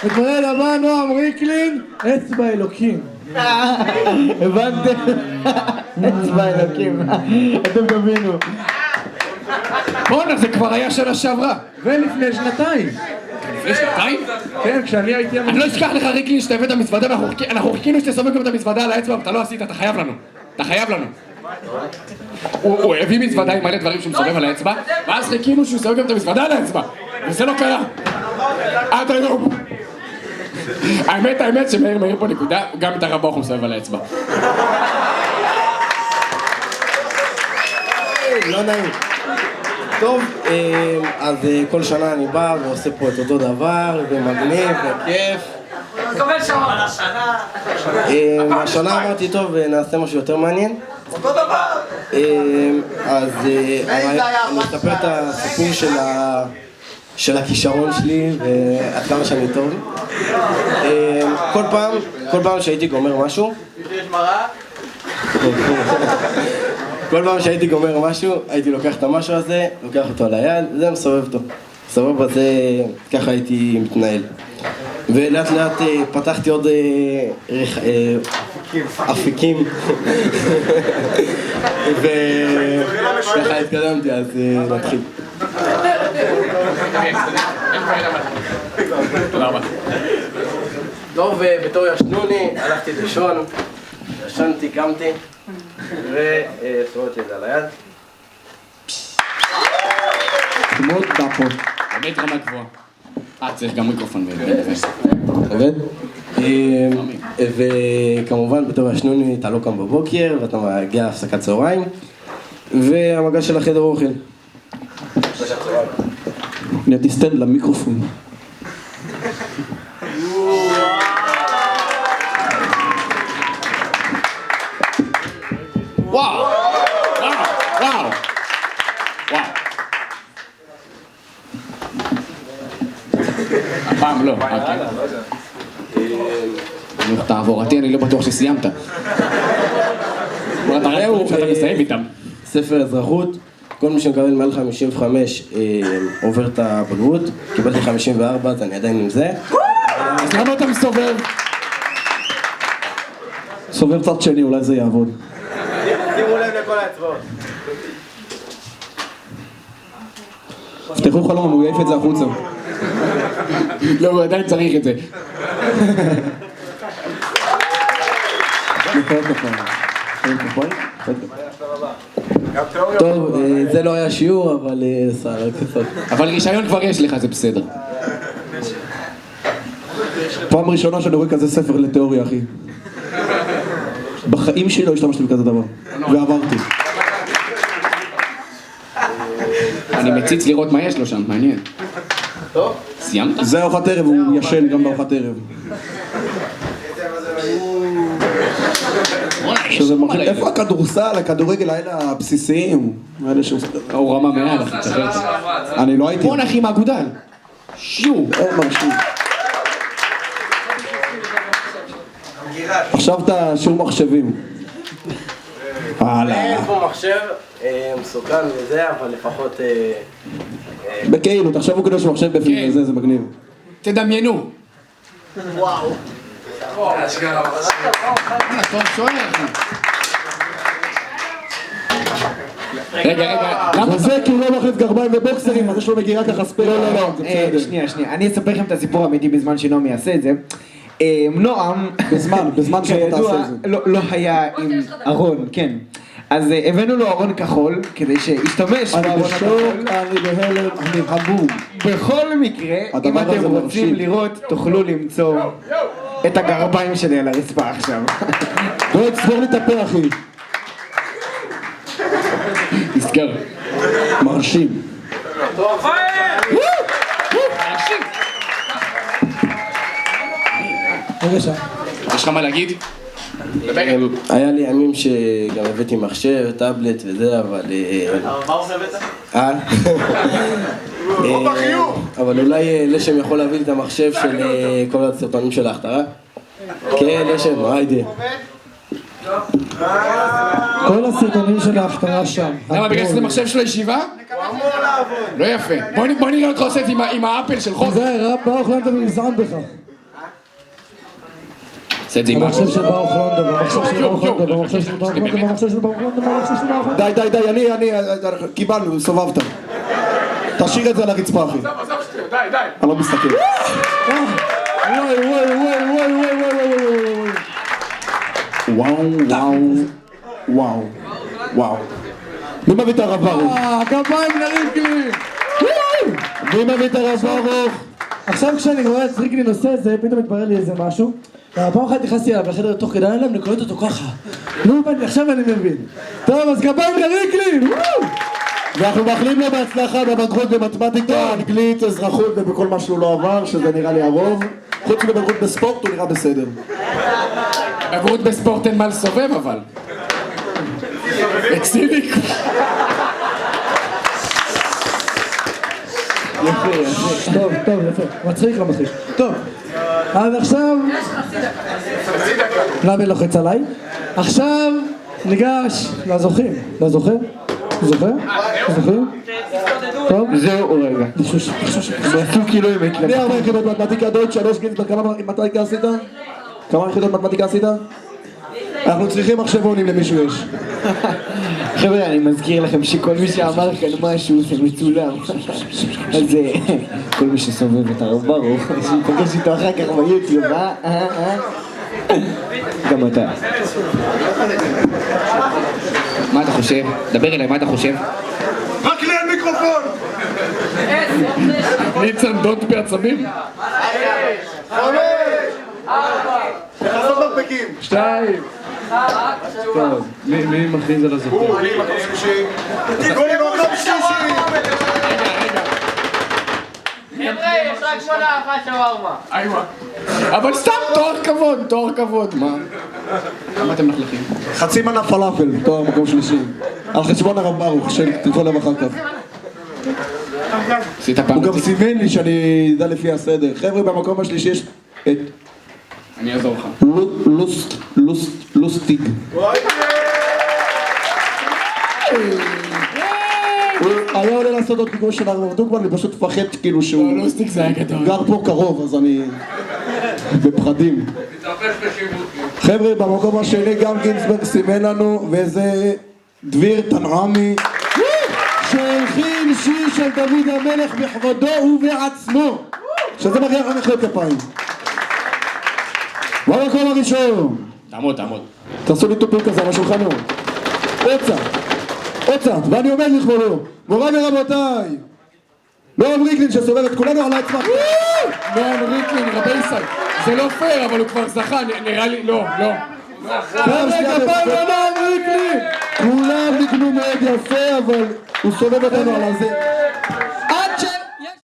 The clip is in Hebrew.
מתמודד הבא נועם ריקלין, אצבע אלוקים. הבנתם? אצבע אלוקים. אתם תבינו. בואנה, זה כבר היה שנה שעברה. ולפני שנתיים. לפני שנתיים? כן, כשאני הייתי... אני לא אשכח לך ריקלין שאתה הבאת מזוודה ואנחנו חיכינו שתסובב גם את המזוודה על האצבע ואתה לא עשית, אתה חייב לנו. אתה חייב לנו. הוא הביא מזוודה עם מלא דברים שהוא מסובב על האצבע ואז חיכינו שהוא יסובב גם את המזוודה על האצבע וזה לא קרה. עד היום. האמת שמאיר פה נקודה, גם את הרבוח הוא מסובב על האצבע. לא נעים. טוב, אז כל שנה אני בא ועושה פה את אותו דבר, ומגניב, וכיף. השנה אמרתי, טוב, נעשה משהו יותר מעניין. אותו דבר! אז אני אספר את הסיפור של הכישרון שלי, ועד כמה שאני טוב. כל פעם שהייתי גומר משהו, כל פעם שהייתי גומר משהו, הייתי לוקח את המשהו הזה, לוקח אותו על היד, וזה מסובב אותו. סבבה, זה ככה הייתי מתנהל. ולאט לאט פתחתי עוד אפיקים. וככה התקדמתי, אז נתחיל. תודה רבה. טוב, בתור ישנוני, הלכתי לישון, ישנתי, קמתי, וסובבתי את זה על היד. מאוד דפות. באמת רמה גבוהה. צריך גם מיקרופון עובד? וכמובן בתור ישנוני אתה לא קם בבוקר ואתה מגיע להפסקת צהריים והמגע של החדר אוכל. נהייתי סטנד למיקרופון. וואו! הפעם לא, תעבורתי, אני לא בטוח שסיימת. אתה רואה שאתה מסיים איתם. ספר אזרחות, כל מי שמקבל מעל 55 עובר את הבגרות, קיבלתי 54 אז אני עדיין עם זה. אז למה אתה מסתובב? סובב צד שני, אולי זה יעבוד. שימו לב לכל האצבעות. תפתחו חלום, הוא יעיף את זה החוצה. לא, הוא עדיין צריך את זה. טוב, זה לא היה שיעור, אבל אבל רישיון כבר יש לך, זה בסדר. פעם ראשונה שאני רואה כזה ספר לתיאוריה, אחי. בחיים שלי לא השתמשתי בכזה דבר, ועברתי. אני מציץ לראות מה יש לו שם, מעניין. טוב? סיימת? זה ארוחת ערב, הוא ישן גם בארוחת ערב. איפה הכדורסל, הכדורגל האלה הבסיסיים? הוא רמה מעל, אחי, תחרץ. אני לא הייתי. בוא אחי מהאגודל. שיו. מרשים. עכשיו אתה שיעור מחשבים. אין פה מחשב, מסוכן וזה, אבל לפחות... בכאילו, תחשבו כדי שמחשב בפנים, זה מגניב. תדמיינו. וואו. טוב שואר, אחי. רגע, למה זה כי הוא לא מחליף גרביים ובוקסרים, אז יש לו מגירה ככה ספייר. לא, שנייה, אני אספר לכם את הסיפור האמיתי בזמן שנעמי יעשה את זה. נועם, בזמן שאתה תעשה את זה. לא היה עם ארון, כן. אז הבאנו לו ארון כחול, כדי שישתמש בארון הכחול. אני בהלם, אני המום. בכל מקרה, אם אתם רוצים לראות, תוכלו למצוא את הגרביים שלי על הרצפה עכשיו. בוא תסבור לי את הפה, אחי. תסגר. מרשים. יש לך מה להגיד? היה לי ימים שגם הבאתי מחשב, טאבלט וזה, אבל... מה עושה בזה? אבל אולי לשם יכול להביא את המחשב של כל הסרטונים של ההכתרה? כן, לשם, היידי. כל הסרטונים של ההכתרה שם. למה, בגלל שזה מחשב של הישיבה? הוא אמור לעבוד. לא יפה. בוא נראה אותך עושה את זה עם האפל של חוזר. זה רב, מה אוכלת ונזען בך? עושה את זה עם המחשב של ברוך לונדון, המחשב של ברוך לונדון, המחשב של ברוך לונדון, המחשב של ברוך לונדון, המחשב של ברוך לונדון. די, קיבלנו, סובבת. תשאיר את זה על הרצפה, אחי. עזוב שטויות, די. אני לא מסתכל. וואו. מי מביא את הרב ברוך? כפיים לריקלין! מי מביא את הרב ברוך? עכשיו כשאני רואה את ריקלין עושה את זה, פתאום מתברר לי איזה משהו. פעם אחת נכנסתי אליו לחדר תוך כדי הלם, אני קולט אותו ככה. נו, עכשיו אני מבין. טוב, אז כפיים לריקלין! ואנחנו מאחלים לו בהצלחה בבגרות במתמטיקה, אנגלית, אזרחות ובכל מה שהוא לא עבר, שזה נראה לי הרוב. חוץ מבגרות בספורט הוא נראה בסדר. בגרות בספורט אין מה לסובב אבל. אקסיליק. טוב, יפה. מצחיק, לא מצחיק. טוב, אז עכשיו... למה לוחץ עליי? עכשיו ניגש לזוכים. לזוכים? טוב? זהו רגע. ועשו כאילו עם התלבטות. אני 4 יחידות מתמטיקה, דוד 3 גינזברג, כמה מתמטיקה עשית? כמה יחידות מתמטיקה עשית? אנחנו צריכים מחשבונים למישהו יש. חבר'ה, אני מזכיר לכם שכל מי שאמר כאן משהו זה מצולם. אז כל מי שסובב את הרב ברוך, שיפגש איתו אחר כך ביוטיוב, גם אתה. מה אתה חושב? דבר אליי, מה אתה חושב? רק לי אין מיקרופון! ניצן דוד בעצבים? 5! 4! לחזור מרפקים! 2. טוב, מי מכריז על הזוכים? אני מקום שלישי! גולי מקום שלישי! חבר'ה, יש רק מנה אחת שווארמה. איווה. אבל סתם תואר כבוד, מה? למה אתם נחלכים? חצי מנה פלאפל, תואר מקום שלישי. על חשבון הרב ברוך, שתלכו אליו אחר כך. עשית פעם הוא גם אותי? סימן לי שאני אדע לפי הסדר. חבר'ה, במקום השלישי יש את אני אעזור לך. לוסטיג. הוא היה עולה לעשות עוד פיגוע של הרב דוגמן, אני פשוט מפחד כאילו שהוא לוסטיק זה היה גדול. גר פה קרוב, אז אני בפחדים. חבר'ה, במקום השני גם גינזברג סימן לנו, וזה דביר תנעמי שהלחין שיר של דוד המלך בכבודו ובעצמו, שזה מגיע לך מחיאות כפיים. במקום הראשון תעמוד. תעשו לי טופים כזה על השולחנות. עוד ואני עומד לכבודו. מוריי ורבותיי, נועם ריקלין שסובב את כולנו על העצמך. נועם ריקלין, רבי ישראל. זה לא פייר, אבל הוא כבר זכה, נראה לי, לא. כפיים לנועם ריקלין! כולם ניגנו מאוד יפה, אבל הוא סובב אותנו על הזה.